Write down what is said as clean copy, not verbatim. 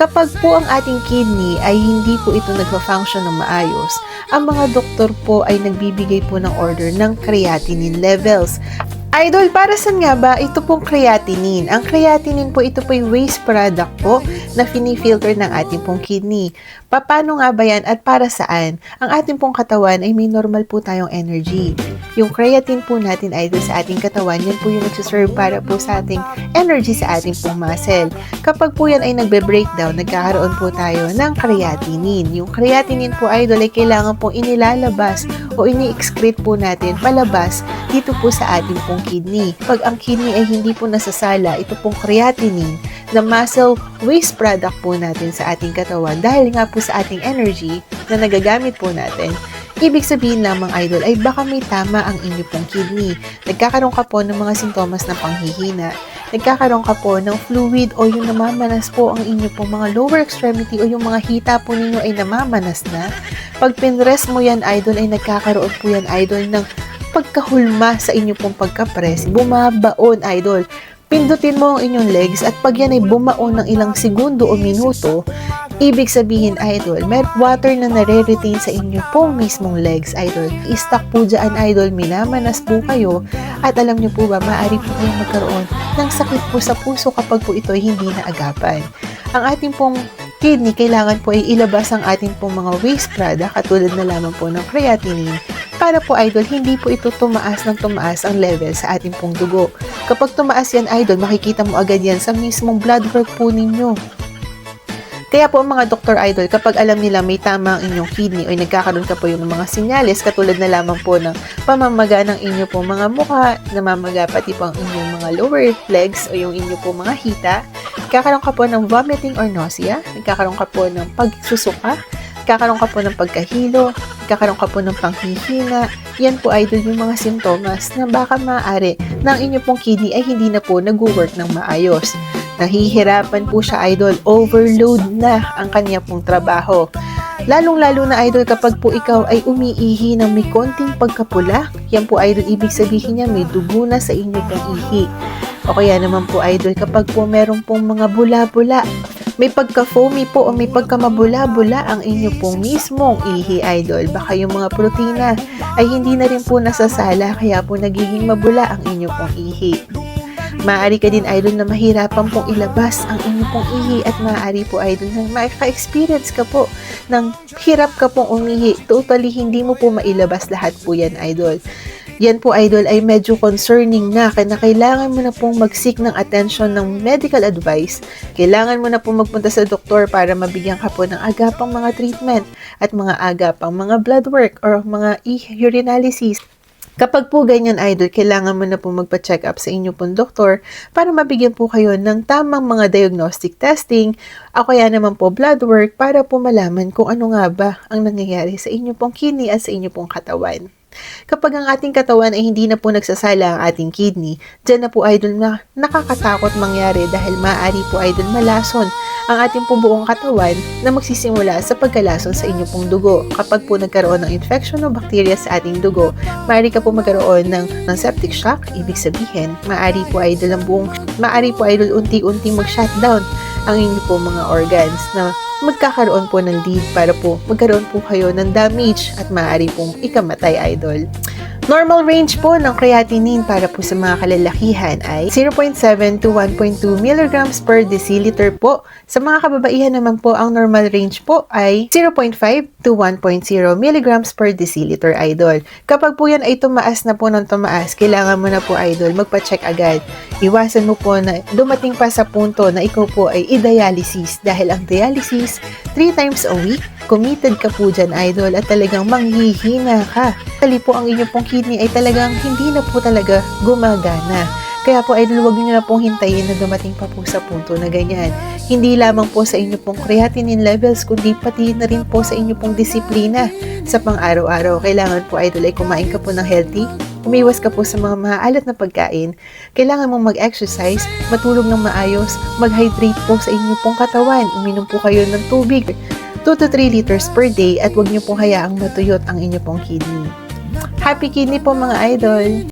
Kapag po ang ating kidney ay hindi po ito nagfa-function ng maayos, ang mga doktor po ay nagbibigay po ng order ng creatinine levels. Idol, para saan nga ba ito pong creatinine? Ang creatinine po, ito po yung waste product po na fini-filter ng ating pong kidney. Paano nga ba yan at para saan? Ang ating pong katawan ay may normal po tayong energy. Yung creatine po natin, idol, sa ating katawan, yan po yung nagsiserve para po sa ating energy sa ating pong muscle. Kapag po yan ay nagbe-breakdown, nagkakaroon po tayo ng creatinine. Yung creatinine po, idol, ay kailangan pong inilalabas o ini-excrete po natin palabas dito po sa ating pong kidney. Pag ang kidney ay hindi po nasasala, ito pong creatinine na muscle waste product po natin sa ating katawan dahil nga po sa ating energy na nagagamit po natin. Ibig sabihin lamang, idol, ay baka may tama ang inyo pong kidney. Nagkakaroon ka po ng mga sintomas ng panghihina. Nagkakaroon ka po ng fluid o yung namamanas po ang inyo pong mga lower extremity o yung mga hita po ninyo ay namamanas na. Pag pinrest mo yan, idol, ay nagkakaroon po yan, idol, ng pagkahulma sa inyo pong pagka-press. Bumabaon, idol. Pindutin mo ang inyong legs at pag yan ay bumaon ng ilang segundo o minuto, ibig sabihin, idol, may water na nare-retain sa inyo pong mismong legs, idol. I-stuck po dyan, idol, minamanas po kayo at alam nyo po ba, maaari po kayong magkaroon ng sakit po sa puso kapag po ito ay hindi naagapan. Ang ating pong kidney, kailangan po ay ilabas ang ating pong mga waste product katulad na lamang po ng creatinine para po, idol, hindi po ito tumaas ng tumaas ang level sa ating pong dugo. Kapag tumaas yan, idol, makikita mo agad yan sa mismong blood work po ninyo. Kaya po ang mga doktor, idol, kapag alam nila may tama ang inyong kidney o nagkakaroon ka po yung mga sinyales katulad na lamang po ng pamamaga ng inyo pong mga mukha, namamaga pati po ang inyong mga lower legs o yung inyo pong mga hita, nagkakaroon ka po ng vomiting or nausea, nagkakaroon ka po ng pagsusuka, nagkakaroon ka po ng pagkahilo, nagkakaroon ka po ng panghihina. Yan po, idol, yung mga simptomas na baka maaari na ang inyo pong kidney ay hindi na po nag-work ng maayos. Nahihirapan po siya, idol, overload na ang kanya pong trabaho. Lalong-lalo na, idol, kapag po ikaw ay umiihi ng may konting pagkapula, yan po, idol, ibig sabihin niya may dugo na sa inyo pong ihi. O kaya naman po, idol, kapag po meron pong mga bula-bula, may pagka-foamy po o may pagkamabula-bula ang inyo pong mismong ihi, idol. Baka yung mga protina ay hindi na rin po nasasala kaya po nagiging mabula ang inyo pong ihi. Maaari ka din, idol, na mahirapan pong ilabas ang inyo pong ihi at maaari po, idol, na maka-experience ka po ng hirap ka pong umihi. Totally hindi mo po mailabas lahat po yan, idol. Yan po, idol, ay medyo concerning na kailangan mo na pong mag-seek ng attention ng medical advice. Kailangan mo na pong magpunta sa doktor para mabigyan ka po ng agapang mga treatment at mga agapang mga blood work or mga urinalysis. Kapag po ganyan, idol, kailangan mo na po magpa-check up sa inyo pong doktor para mabigyan po kayo ng tamang mga diagnostic testing o kaya naman po blood work para po malaman kung ano nga ba ang nangyayari sa inyo pong kidney at sa inyo pong katawan. Kapag ang ating katawan ay hindi na po nagsasala ang ating kidney, dyan na po, idol, na nakakatakot mangyari dahil maaari po, idol, malason ang ating po buong katawan na magsisimula sa pagkalason sa inyong pong dugo. Kapag po nagkaroon ng infection o bacteria sa ating dugo, maaari ka po magkaroon ng septic shock. Ibig sabihin, maaari po, idol, unti-unti mag-shutdown ang inyong po mga organs na magkakaroon po ng lead para po magkaroon po kayo ng damage at maaari pong ikamatay, idol. Normal range po ng creatinine para po sa mga kalalakihan ay 0.7 to 1.2 mg per deciliter po. Sa mga kababaihan naman po, ang normal range po ay 0.5 to 1.0 mg per deciliter, idol. Kapag po yan ay tumaas na po ng tumaas, kailangan mo na po, idol, magpa-check agad. Iwasan mo po na dumating pa sa punto na ikaw po ay i-dialysis dahil ang dialysis 3 times a week, committed ka po dyan, idol, at talagang manghihina ka. Tali po ang inyong pong kidney ay talagang hindi na po talaga gumagana. Kaya po, idol, huwag niyo na pong hintayin na dumating pa po sa punto na ganyan. Hindi lamang po sa inyo pong creatinine levels, kundi pati na rin po sa inyo pong disiplina sa pang-araw-araw. Kailangan po, idol, ay kumain ka po ng healthy, umiwas ka po sa mga maalat na pagkain, kailangan mong mag-exercise, matulog ng maayos, mag-hydrate po sa inyo pong katawan, uminom po kayo ng tubig, 2 to 3 liters per day at huwag niyo pong hayaang matuyot ang inyo pong kidney. Happy kidney po, mga idol!